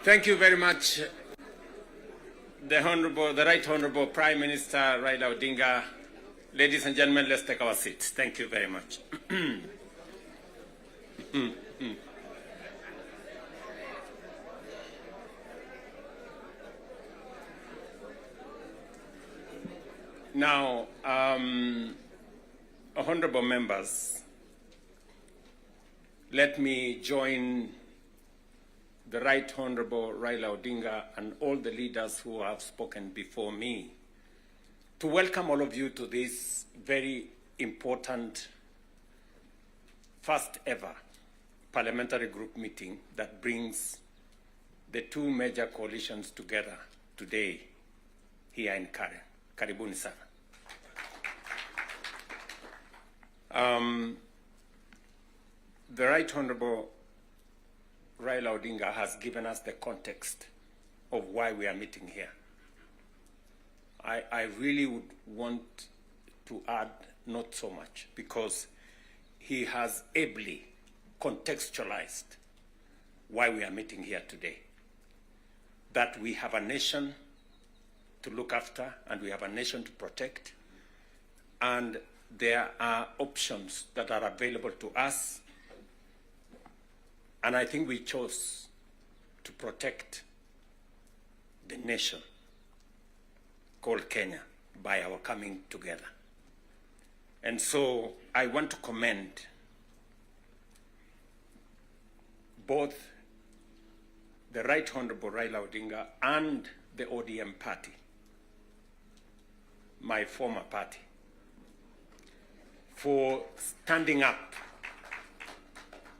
Thank you very much, the Right Honorable Prime Minister Raila Odinga. Ladies and gentlemen, let's take our seats. Thank you very much. Now, honorable members, let me join the Right Honorable Raila Odinga and all the leaders who have spoken before me to welcome all of you to this very important first ever parliamentary group meeting that brings the two major coalitions together today here in Karen. Karibuni sana. The Right Honorable Raila Odinga has given us the context of why we are meeting here. I really would want to add not so much, because he has ably contextualized why we are meeting here today. That we have a nation to look after and we have a nation to protect, and there are options that are available to us, and I think we chose to protect the nation called Kenya by our coming together. And so I want to commend both the Right Honorable Raila Odinga and the ODM party, my former party, for standing up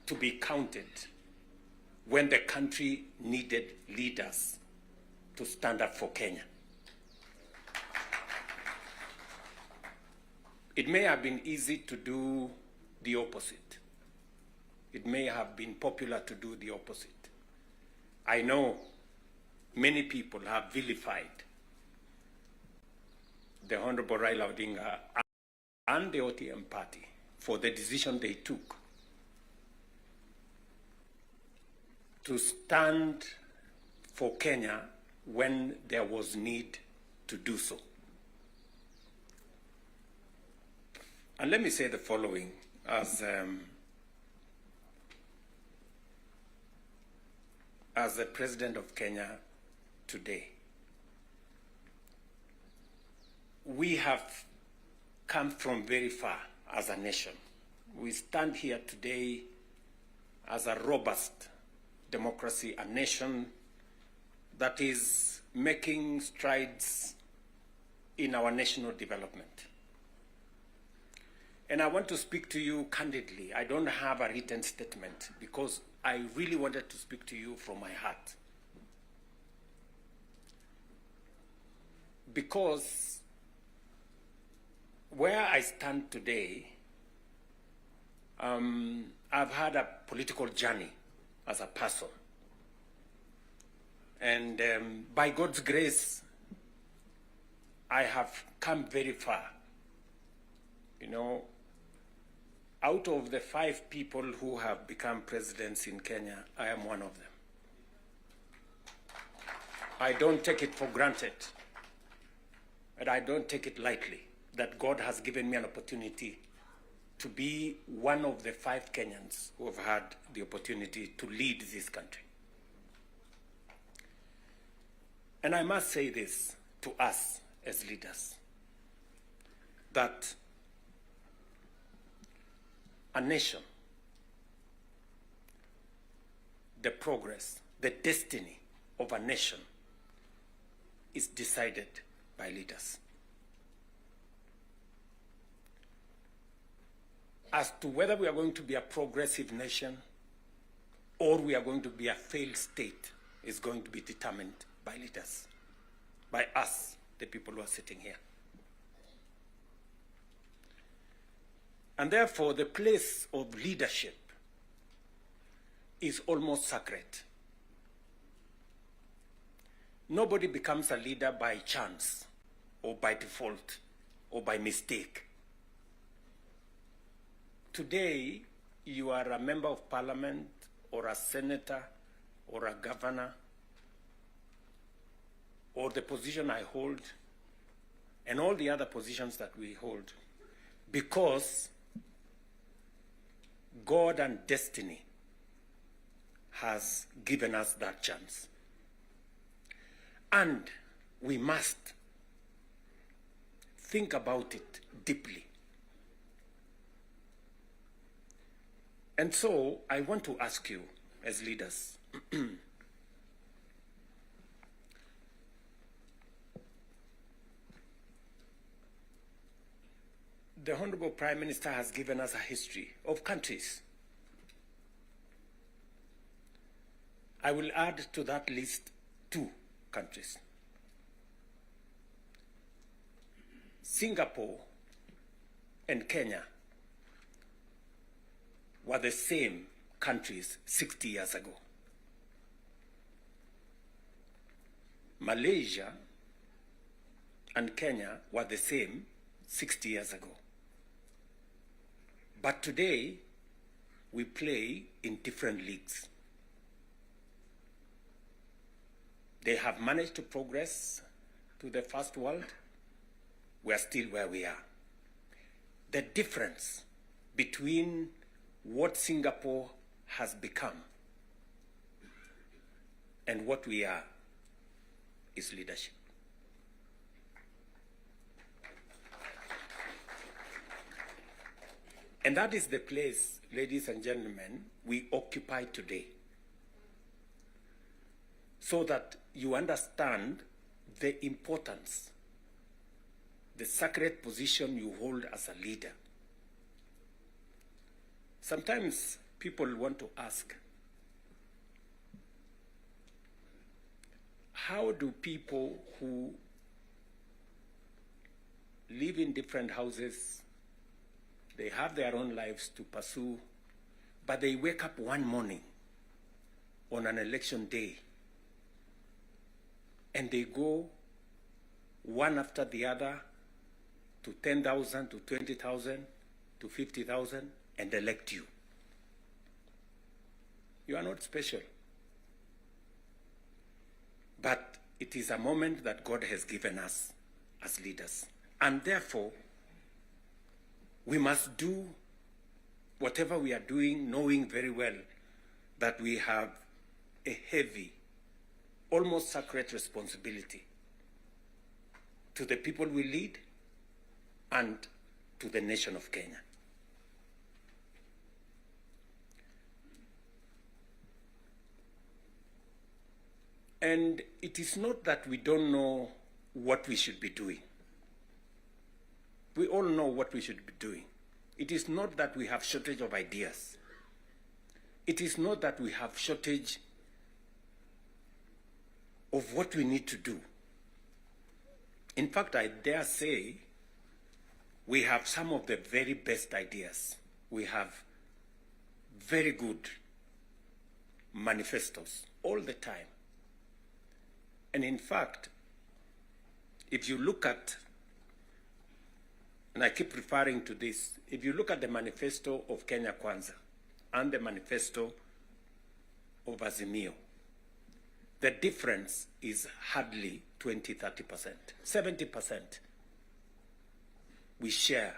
to be counted when the country needed leaders to stand up for Kenya. It may have been easy to do the opposite. It may have been popular to do the opposite. I know many people have vilified the Honorable Raila Odinga and the ODM party for the decision they took to stand for Kenya when there was need to do so. And let me say the following as the President of Kenya today. We have come from very far as a nation. We stand here today as a robust democracy, a nation that is making strides in our national development. And I want to speak to you candidly. I don't have a written statement because I really wanted to speak to you from my heart. Because where I stand today, I've had a political journey as a person. And by God's grace, I have come very far. You know, out of the 5 people who have become presidents in Kenya, I am one of them. I don't take it for granted, and I don't take it lightly that God has given me an opportunity to be one of the 5 Kenyans who have had the opportunity to lead this country. And I must say this to us as leaders, that a nation, the progress, the destiny of a nation is decided by leaders. As to whether we are going to be a progressive nation or we are going to be a failed state is going to be determined by leaders, by us, the people who are sitting here. And therefore, the place of leadership is almost sacred. Nobody becomes a leader by chance or by default or by mistake. Today, you are a member of parliament or a senator or a governor or the position I hold and all the other positions that we hold because God and destiny has given us that chance. And we must think about it deeply. And so I want to ask you as leaders, the Honorable Prime Minister has given us a history of countries. I will add to that list 2 countries. Singapore and Kenya were the same countries 60 years ago. Malaysia and Kenya were the same 60 years ago. But today, we play in different leagues. They have managed to progress to the first world. We are still where we are. The difference between what Singapore has become and what we are is leadership. And that is the place, ladies and gentlemen, we occupy today. So that you understand the importance, the sacred position you hold as a leader. Sometimes people want to ask, how do people who live in different houses, they have their own lives to pursue, but they wake up one morning on an election day and they go one after the other to 10,000, to 20,000, to 50,000 and elect you? You are not special. But it is a moment that God has given us as leaders. And therefore, we must do whatever we are doing, knowing very well that we have a heavy, almost sacred responsibility to the people we lead and to the nation of Kenya. And it is not that we don't know what we should be doing. We all know what we should be doing. It is not that we have shortage of ideas. It is not that we have shortage of what we need to do. In fact, I dare say we have some of the very best ideas. We have very good manifestos all the time. And in fact, if you look at, and I keep referring to this, if you look at the manifesto of Kenya Kwanza and the manifesto of Azimio, the difference is hardly 20-30%. 70% we share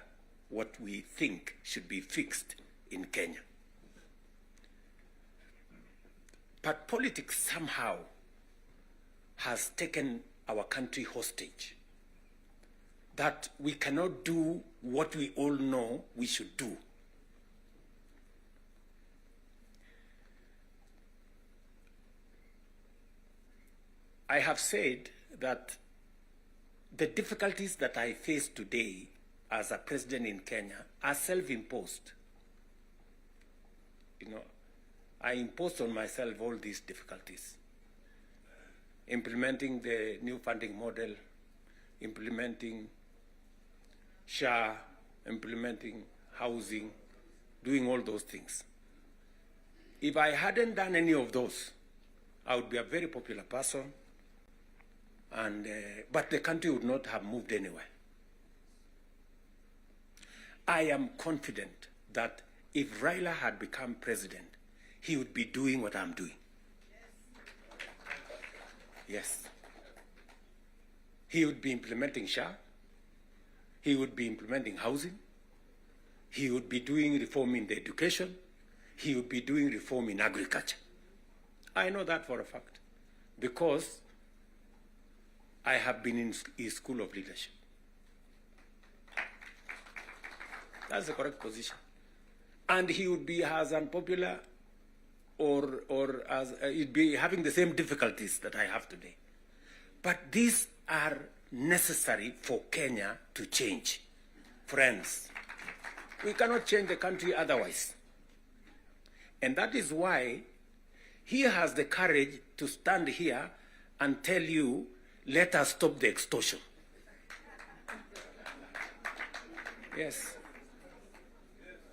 what we think should be fixed in Kenya. But politics somehow has taken our country hostage, that we cannot do what we all know we should do. I have said that the difficulties that I face today as a president in Kenya are self-imposed. You know, I imposed on myself all these difficulties. Implementing the new funding model, implementing SHA, implementing housing, doing all those things. If I hadn't done any of those, I would be a very popular person, and but the country would not have moved anywhere. I am confident that if Raila had become president, he would be doing what I'm doing. Yes. he would be implementing SHA, he would be implementing housing, he would be doing reform in the education, he would be doing reform in agriculture. I know that for a fact because I have been in his school of leadership. That's the correct position. And he would be as unpopular or as he'd be having the same difficulties that I have today. But these are necessary for Kenya to change. Friends, we cannot change the country otherwise. And that is why he has the courage to stand here and tell you, let us stop the extortion. Yes.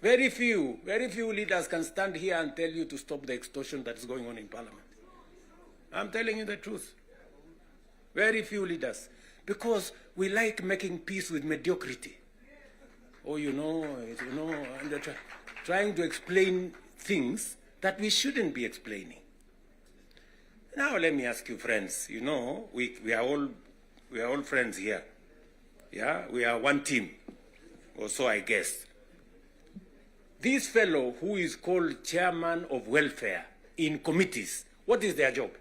Very few leaders can stand here and tell you to stop the extortion that is going on in Parliament. I'm telling you the truth. Very few leaders. Because we like making peace with mediocrity. Oh, and they're trying to explain things that we shouldn't be explaining. Now let me ask you, friends, we are all friends here. Yeah, we are one team, or so I guess. This fellow who is called chairman of welfare in committees, what is their job?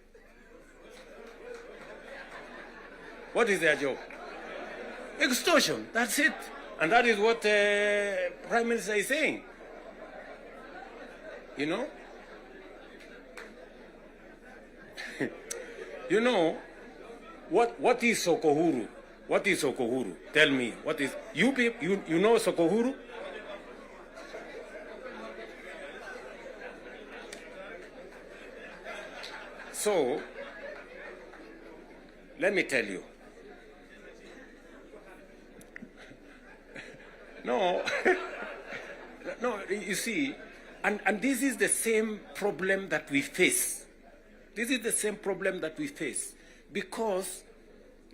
What is their job? Extortion, that's it. And that is what Prime Minister is saying. What is Sokohuru? What is Sokohuru? Tell me, what is, you know Sokohuru? So, let me tell you. No, you see, and this is the same problem that we face. This is the same problem that we face. Because,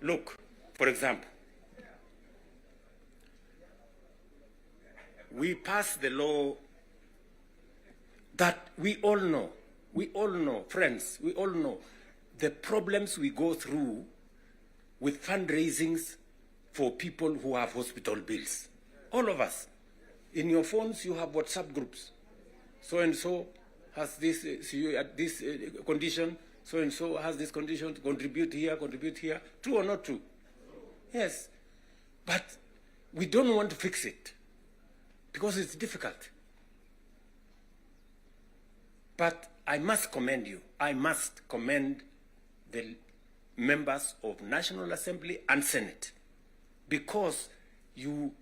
look, for example, we passed the law that we all know, friends, we all know the problems we go through with fundraisings for people who have hospital bills. All of us. In your phones, you have WhatsApp groups. So-and-so has this, this condition, so-and-so has this condition, to contribute here. True or not true? Yes. But we don't want to fix it because it's difficult. But I must commend you. I must commend the members of National Assembly and Senate because you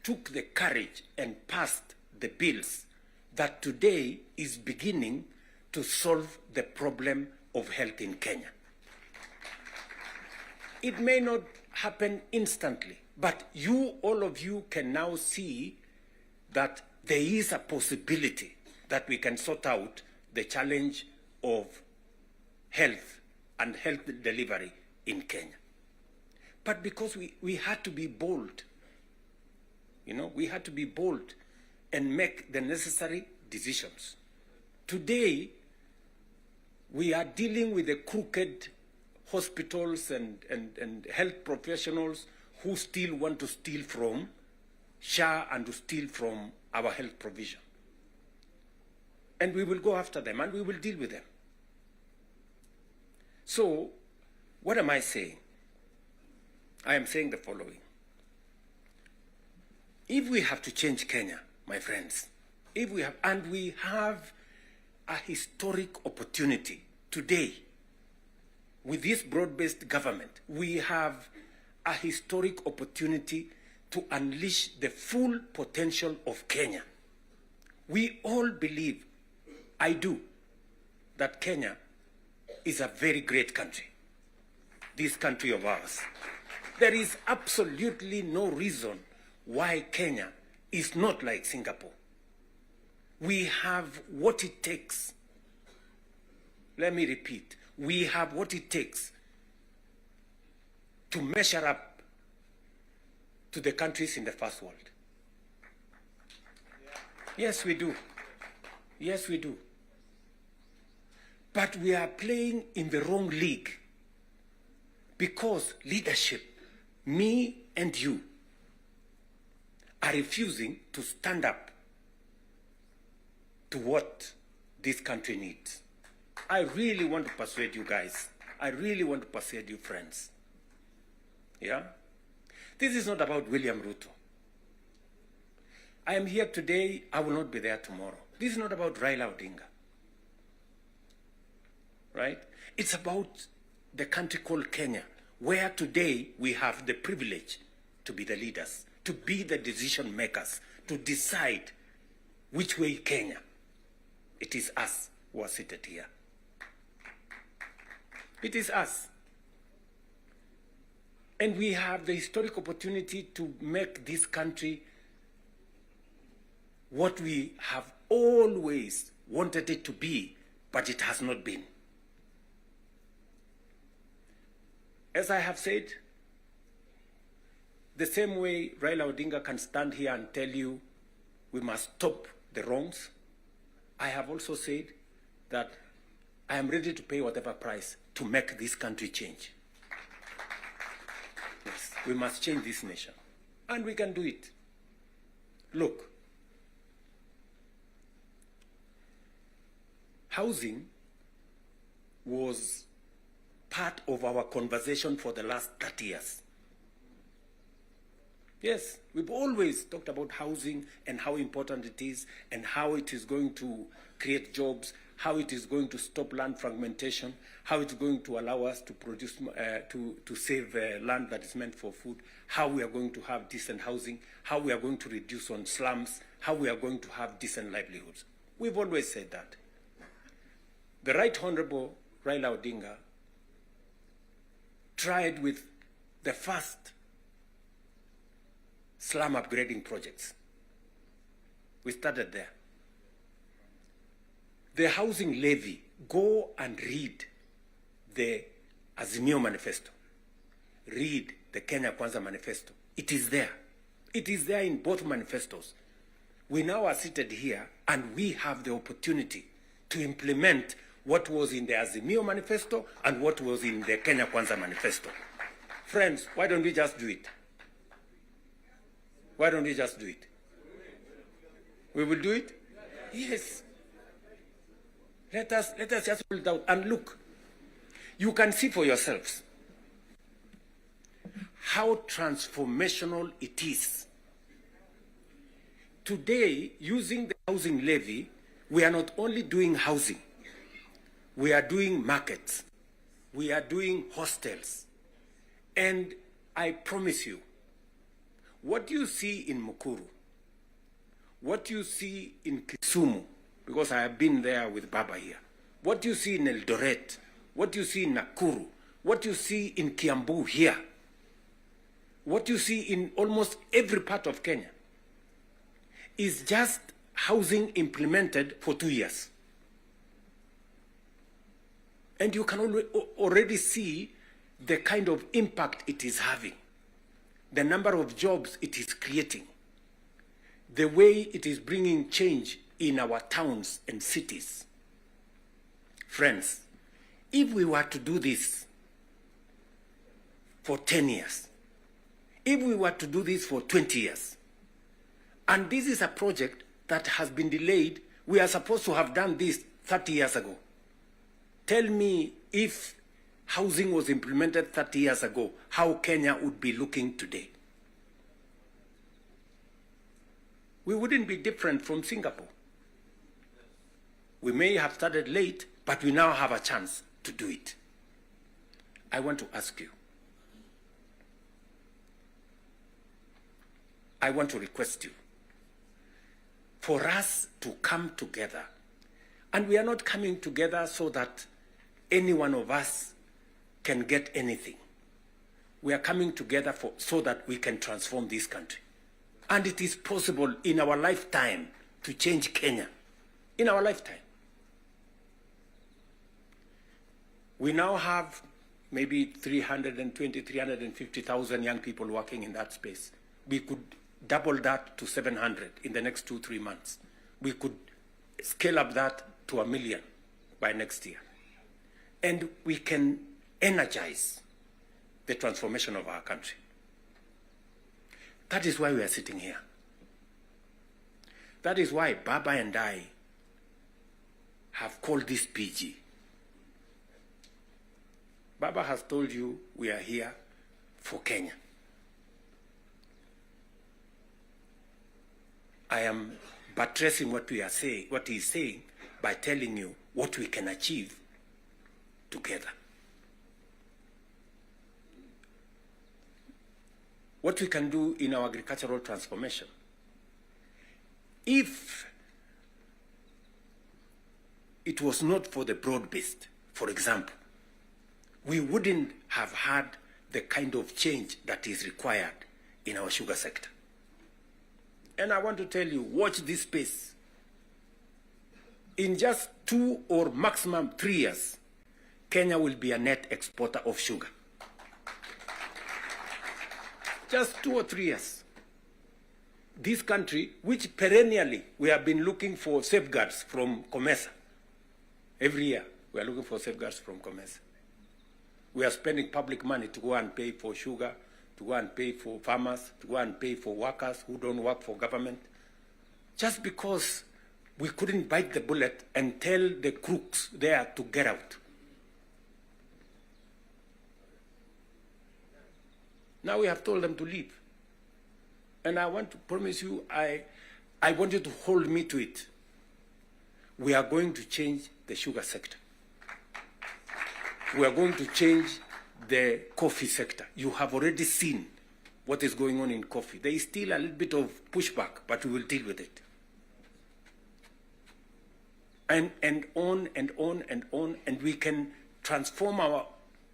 took the courage and passed the bills that today is beginning to solve the problem of health in Kenya. It may not happen instantly, but all of you can now see that there is a possibility that we can sort out the challenge of health and health delivery in Kenya. But because we had to be bold, we had to be bold and make the necessary decisions. Today, we are dealing with the crooked hospitals and health professionals who still want to steal from SHA and to steal from our health provision. And we will go after them and we will deal with them. So, what am I saying? I am saying the following. If we have to change Kenya, my friends, we have a historic opportunity today with this broad-based government, we have a historic opportunity to unleash the full potential of Kenya. We all believe, I do, that Kenya is a very great country, this country of ours. There is absolutely no reason why Kenya is not like Singapore. We have what it takes. Let me repeat. We have what it takes to measure up to the countries in the first world. Yes, we do. Yes, we do. But we are playing in the wrong league because leadership me and you are refusing to stand up to what this country needs. I really want to persuade you guys. I really want to persuade you friends. Yeah? This is not about William Ruto. I am here today, I will not be there tomorrow. This is not about Raila Odinga. Right? It's about the country called Kenya, where today we have the privilege to be the leaders, to be the decision makers, to decide which way Kenya. It is us who are seated here. It is us. And we have the historic opportunity to make this country what we have always wanted it to be, but it has not been. As I have said, the same way Raila Odinga can stand here and tell you we must stop the wrongs, I have also said that I am ready to pay whatever price to make this country change. Yes, we must change this nation, and we can do it. Look, housing was part of our conversation for the last 30 years. Yes, we've always talked about housing and how important it is and how it is going to create jobs, how it is going to stop land fragmentation, how it's going to allow us to produce, to save land that is meant for food, how we are going to have decent housing, how we are going to reduce on slums, how we are going to have decent livelihoods. We've always said that. The Right Honorable Raila Odinga tried with the first slum upgrading projects. We started there. The housing levy, go and read the Azimio Manifesto. Read the Kenya Kwanza Manifesto. It is there. It is there in both manifestos. We now are seated here and we have the opportunity to implement what was in the Azimio Manifesto and what was in the Kenya Kwanza Manifesto. Friends, why don't we just do it? Why don't we just do it? We will do it? Yes. Let us just hold it out and look. You can see for yourselves how transformational it is. Today, using the housing levy, we are not only doing housing, we are doing markets, we are doing hostels. And I promise you, what you see in Mukuru, what you see in Kisumu, because I have been there with Baba here, what you see in Eldoret, what you see in Nakuru, what you see in Kiambu here, what you see in almost every part of Kenya, is just housing implemented for 2 years. And you can already see the kind of impact it is having, the number of jobs it is creating, the way it is bringing change in our towns and cities. Friends, if we were to do this for 10 years, if we were to do this for 20 years, and this is a project that has been delayed, we are supposed to have done this 30 years ago. Tell me, if housing was implemented 30 years ago, how Kenya would be looking today. We wouldn't be different from Singapore. We may have started late, but we now have a chance to do it. I want to ask you, I want to request you for us to come together. And we are not coming together so that any one of us can get anything. We are coming together so that we can transform this country. And it is possible in our lifetime to change Kenya. In our lifetime. We now have maybe 320, 350,000 young people working in that space. We could double that to 700 in the next 2-3 months. We could scale up that to 1 million by next year. And we can energize the transformation of our country. That is why we are sitting here. That is why Baba and I have called this PG. Baba has told you we are here for Kenya. I am buttressing what we are saying, what he is saying, by telling you what we can achieve together. What we can do in our agricultural transformation. If it was not for the broad-based, for example, we wouldn't have had the kind of change that is required in our sugar sector. And I want to tell you, watch this space. In just 2 or maximum 3 years, Kenya will be a net exporter of sugar. Just 2 or 3 years. This country, which perennially we have been looking for safeguards from COMESA. Every year, we are looking for safeguards from COMESA. We are spending public money to go and pay for sugar, to go and pay for farmers, to go and pay for workers who don't work for government, just because we couldn't bite the bullet and tell the crooks there to get out. Now we have told them to leave. And I want to promise you, I want you to hold me to it. We are going to change the sugar sector. We are going to change the coffee sector. You have already seen what is going on in coffee. There is still a little bit of pushback, but we will deal with it. And on and on and on, and we can transform our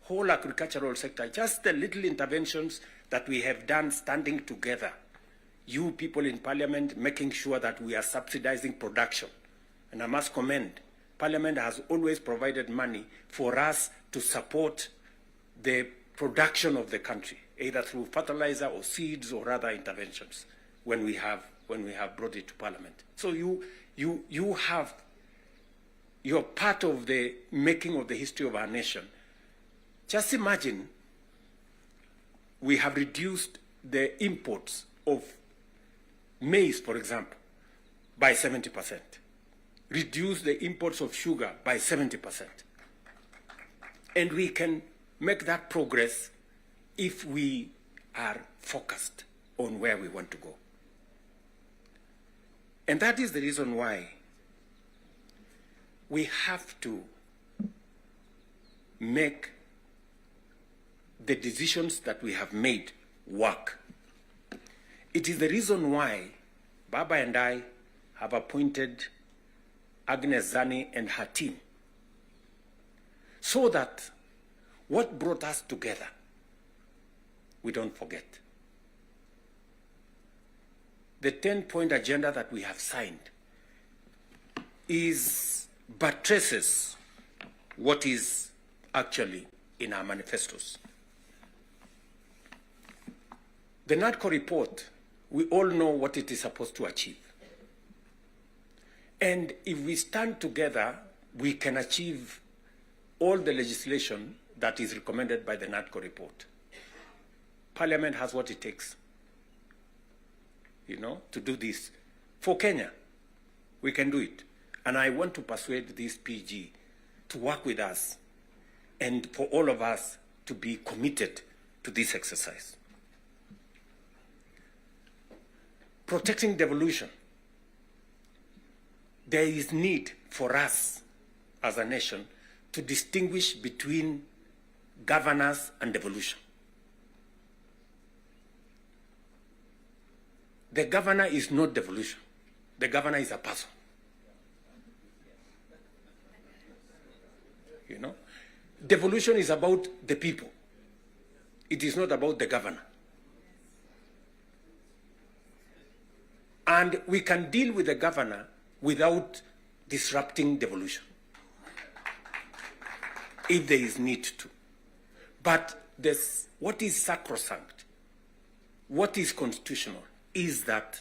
whole agricultural sector. Just the little interventions that we have done standing together. You people in Parliament making sure that we are subsidizing production. And I must commend, Parliament has always provided money for us to support the production of the country, either through fertilizer or seeds or other interventions when we have brought it to Parliament. So you're part of the making of the history of our nation. Just imagine we have reduced the imports of maize, for example, by 70%. Reduced the imports of sugar by 70%. And we can make that progress if we are focused on where we want to go. And that is the reason why we have to make the decisions that we have made work. It is the reason why Baba and I have appointed Agnes Zani and her team, so that what brought us together, we don't forget. The 10-point agenda that we have signed buttresses what is actually in our manifestos. The NADCO report, we all know what it is supposed to achieve. And if we stand together, we can achieve all the legislation that is recommended by the NADCO report. Parliament has what it takes, to do this. For Kenya, we can do it. And I want to persuade this PG to work with us and for all of us to be committed to this exercise. Protecting devolution. There is need for us as a nation to distinguish between governance and devolution. The governor is not devolution. The governor is a person. Devolution is about the people. It is not about the governor. And we can deal with the governor without disrupting devolution, if there is need to. But what is sacrosanct, what is constitutional, is that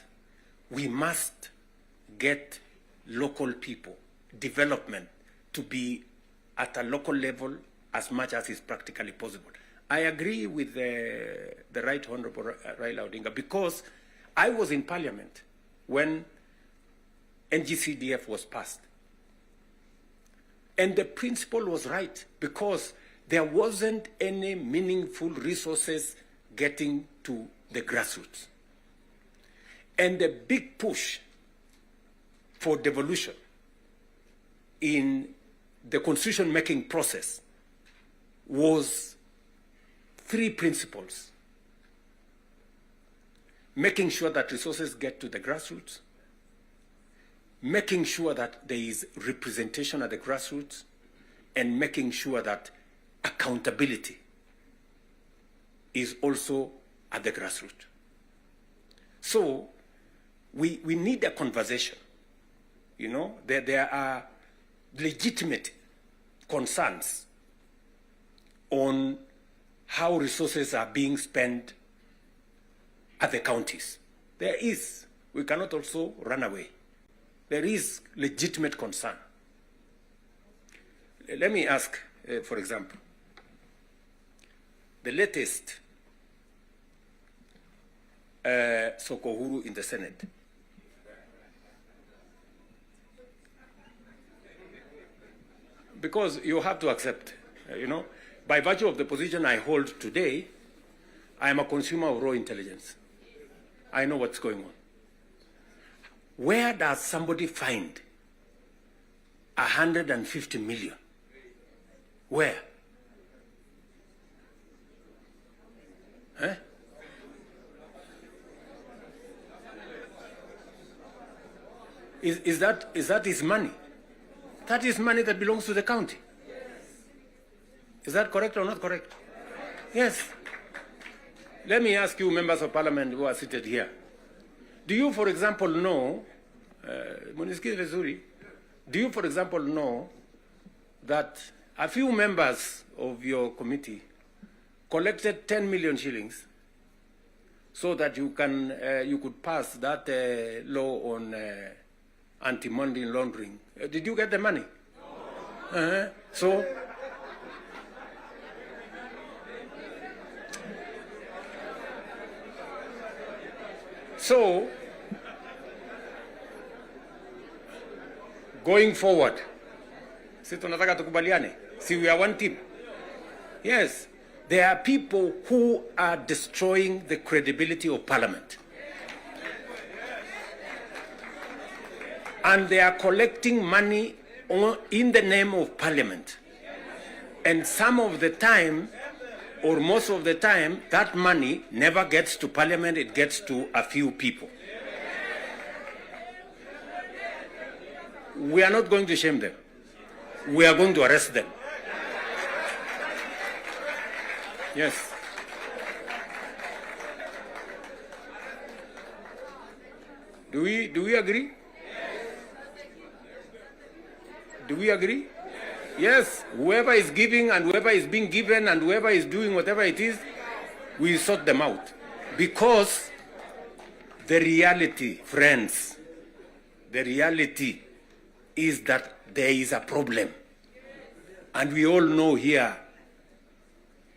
we must get local people, development, to be at a local level as much as is practically possible. I agree with the Right Honorable Raila Odinga, because I was in Parliament when NGCDF was passed. And the principle was right, because there wasn't any meaningful resources getting to the grassroots. And the big push for devolution in the constitution-making process was three principles: making sure that resources get to the grassroots, making sure that there is representation at the grassroots, and making sure that accountability is also at the grassroots. So we need a conversation. You know, there are legitimate concerns on how resources are being spent at the counties. There is. We cannot also run away. There is legitimate concern. Let me ask, for example, the latest Sokohuru in the Senate. Because you have to accept, you know, by virtue of the position I hold today, I am a consumer of raw intelligence. I know what's going on. Where does somebody find 150 million? Where? Huh? Is that his money? That is money that belongs to the county. Is that correct or not correct? Yes. Let me ask you, members of parliament who are seated here. Do you, for example, know, do you, for example, know that a few members of your committee collected 10 million shillings so that you could pass that law on anti-money laundering? Did you get the money? No. So, going forward, si tunataka tukubaliane, si we are one team. Yes, there are people who are destroying the credibility of Parliament. And they are collecting money in the name of Parliament. And some of the time, or most of the time, that money never gets to Parliament, it gets to a few people. We are not going to shame them. We are going to arrest them. Yes. Do we agree? Do we agree? Yes. Whoever is giving and whoever is being given and whoever is doing whatever it is, we sort them out. Because the reality, friends, the reality is that there is a problem. And we all know here,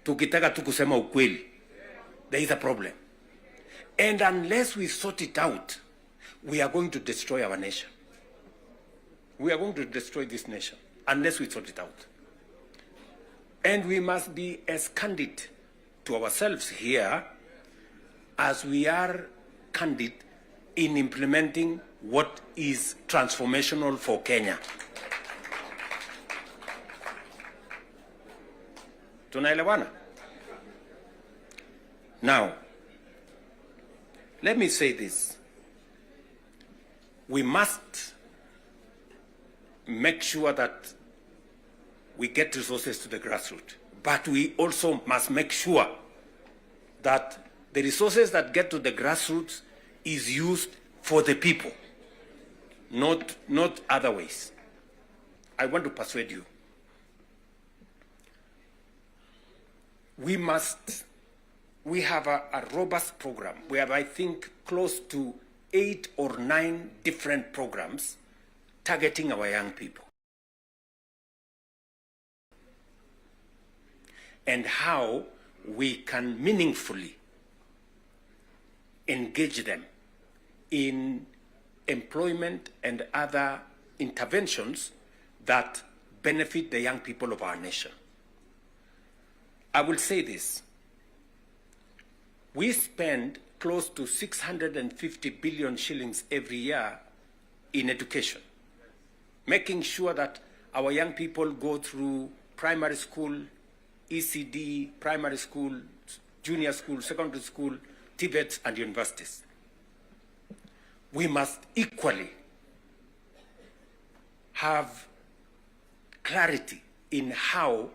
tukitaka tukusema ukweli, there is a problem. And unless we sort it out, we are going to destroy our nation. We are going to destroy this nation unless we sort it out. And we must be as candid to ourselves here as we are candid in implementing what is transformational for Kenya. Tunaelewana? Now, let me say this. We must make sure that we get resources to the grassroots, but we also must make sure that the resources that get to the grassroots is used for the people, not other ways. I want to persuade you. We have a robust program. We have, I think, close to 8 or 9 different programs targeting our young people. And how we can meaningfully engage them in employment and other interventions that benefit the young people of our nation. I will say this. We spend close to 650 billion shillings every year in education, making sure that our young people go through primary school, ECD, primary school, junior school, secondary school, TVETs, and universities. We must equally have clarity in how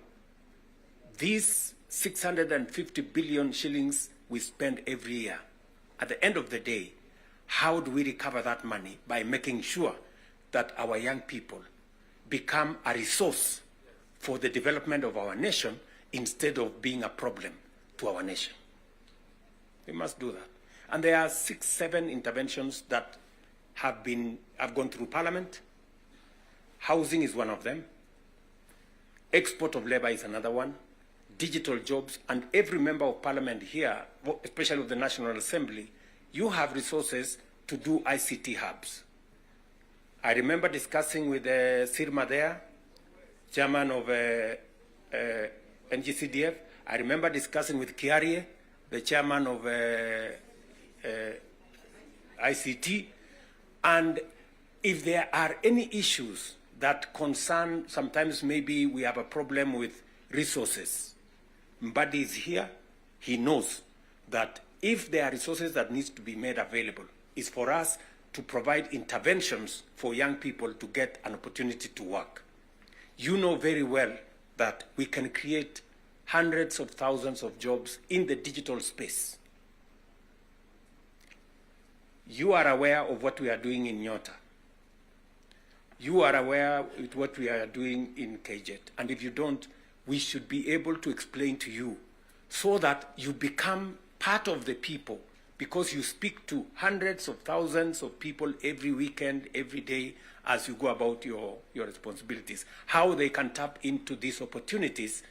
these 650 billion shillings we spend every year, at the end of the day, how do we recover that money? By making sure that our young people become a resource for the development of our nation instead of being a problem to our nation. We must do that. And there are 6, 7 interventions that have gone through Parliament. Housing is one of them. Export of labor is another one. Digital jobs, and every member of Parliament here, especially of the National Assembly, you have resources to do ICT hubs. I remember discussing with Sirma there, chairman of NGCDF. I remember discussing with Kiarie, the chairman of ICT. And if there are any issues that concern, sometimes maybe we have a problem with resources, Mbadi is here. He knows that if there are resources that needs to be made available, is for us to provide interventions for young people to get an opportunity to work. You know very well that we can create hundreds of thousands of jobs in the digital space. You are aware of what we are doing in Nyota. You are aware of what we are doing in KJet. And if you don't, we should be able to explain to you so that you become part of the people, because you speak to hundreds of thousands of people every weekend, every day, as you go about your responsibilities, how they can tap into these opportunities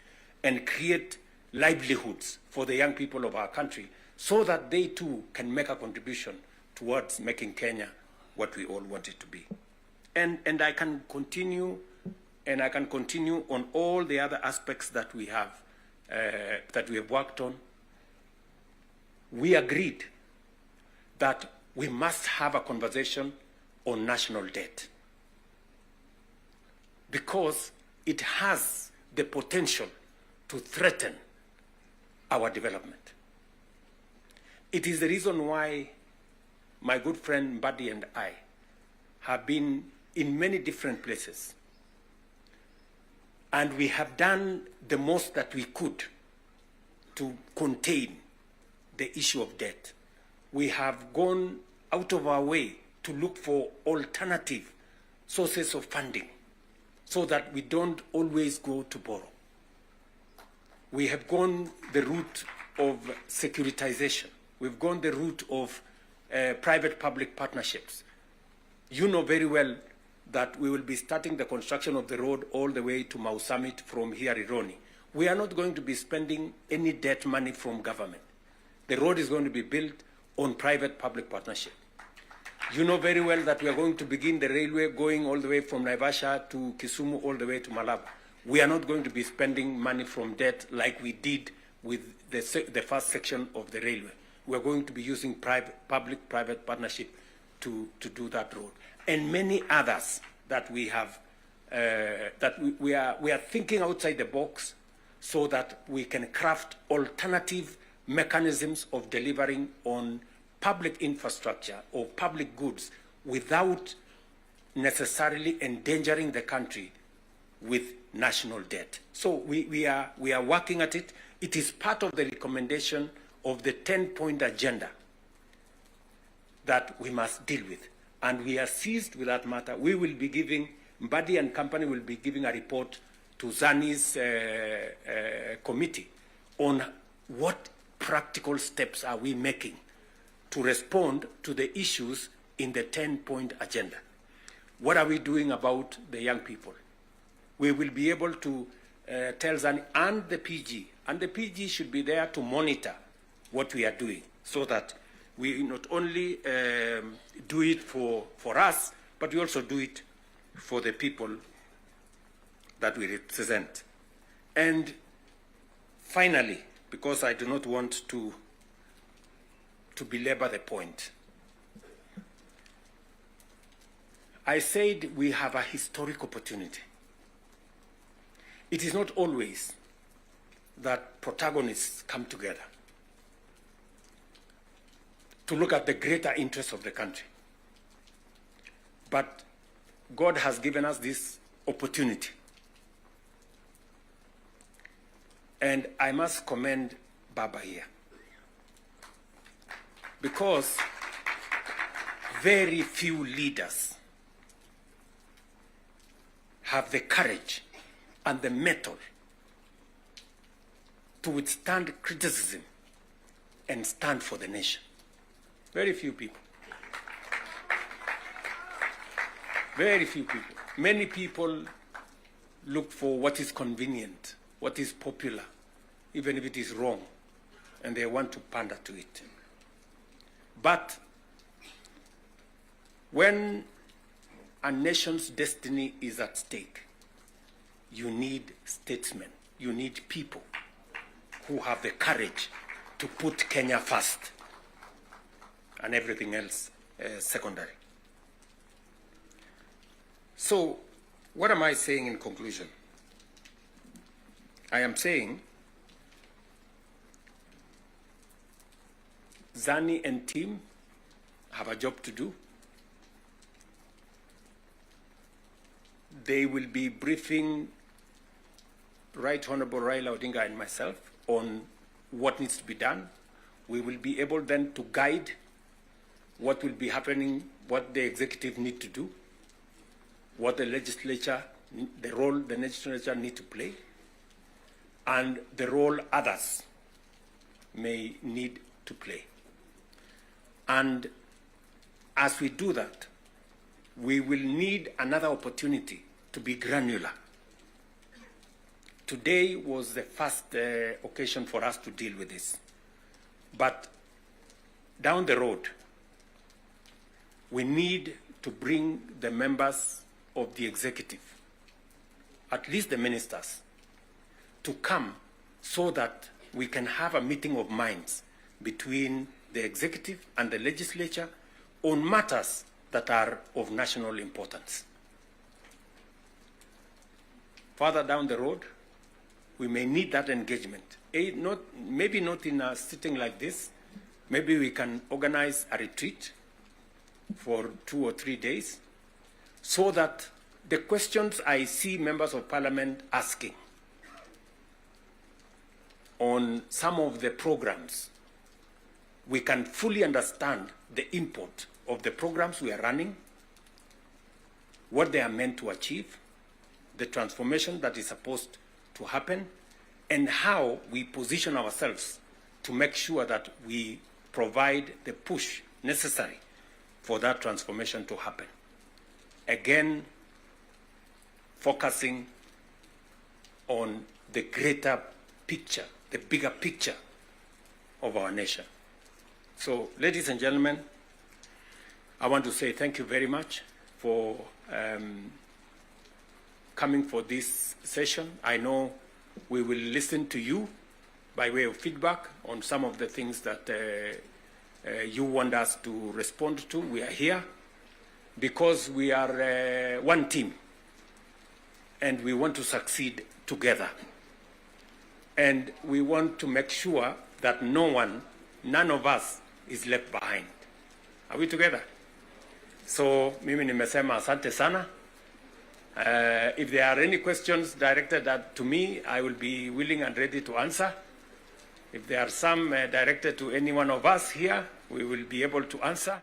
and create livelihoods for the young people of our country so that they too can make a contribution towards making Kenya what we all want it to be. And I can continue, and I can continue on all the other aspects that we have worked on. We agreed that we must have a conversation on national debt because it has the potential to threaten our development. It is the reason why my good friend Mbadi and I have been in many different places, and we have done the most that we could to contain the issue of debt. We have gone out of our way to look for alternative sources of funding so that we don't always go to borrow. We have gone the route of securitization. We've gone the route of private-public partnerships. You know very well that we will be starting the construction of the road all the way to Mau Summit from here, Ironi. We are not going to be spending any debt money from government. The road is going to be built on private-public partnership. You know very well that we are going to begin the railway going all the way from Naivasha to Kisumu all the way to Malaba. We are not going to be spending money from debt like we did with the first section of the railway. We are going to be using public-private partnership to do that road. And many others that we have, we are thinking outside the box so that we can craft alternative mechanisms of delivering on public infrastructure or public goods without necessarily endangering the country with national debt. So we are working at it. It is part of the recommendation of the 10-point agenda that we must deal with. And we are seized with that matter. We will be giving, Mbadi and company will be giving a report to Zani's committee on what practical steps are we making to respond to the issues in the 10-point agenda. What are we doing about the young people? We will be able to tell Zani and the PG And the PG should be there to monitor what we are doing so that we not only do it for us, but we also do it for the people that we represent. And finally, because I do not want to belabor the point, I said we have a historic opportunity. It is not always that protagonists come together to look at the greater interests of the country. But God has given us this opportunity. And I must commend Baba here, because very few leaders have the courage and the mettle to withstand criticism and stand for the nation. Very few people. Very few people. Many people look for what is convenient, what is popular, even if it is wrong, and they want to pander to it. But when a nation's destiny is at stake, you need statesmen, you need people who have the courage to put Kenya first and everything else secondary. So, what am I saying in conclusion? I am saying Zani and team have a job to do. They will be briefing Right Honorable Raila Odinga and myself on what needs to be done. We will be able then to guide what will be happening, what the executive need to do, what the legislature, the role the legislature need to play, and the role others may need to play. And as we do that, we will need another opportunity to be granular. Today was the first occasion for us to deal with this. But down the road, we need to bring the members of the executive, at least the ministers, to come so that we can have a meeting of minds between the executive and the legislature on matters that are of national importance. Further down the road, we may need that engagement. Maybe not in a sitting like this. Maybe we can organize a retreat for 2 or 3 days so that the questions I see members of parliament asking on some of the programs, we can fully understand the import of the programs we are running, what they are meant to achieve, the transformation that is supposed to happen, and how we position ourselves to make sure that we provide the push necessary for that transformation to happen. Again, focusing on the greater picture, the bigger picture of our nation. So, ladies and gentlemen, I want to say thank you very much for coming for this session. I know we will listen to you by way of feedback on some of the things that you want us to respond to. We are here because we are one team and we want to succeed together. And we want to make sure that none of us is left behind. Are we together? So, mimi nimesema asante sana. If there are any questions directed to me, I will be willing and ready to answer. If there are some directed to any one of us here, we will be able to answer.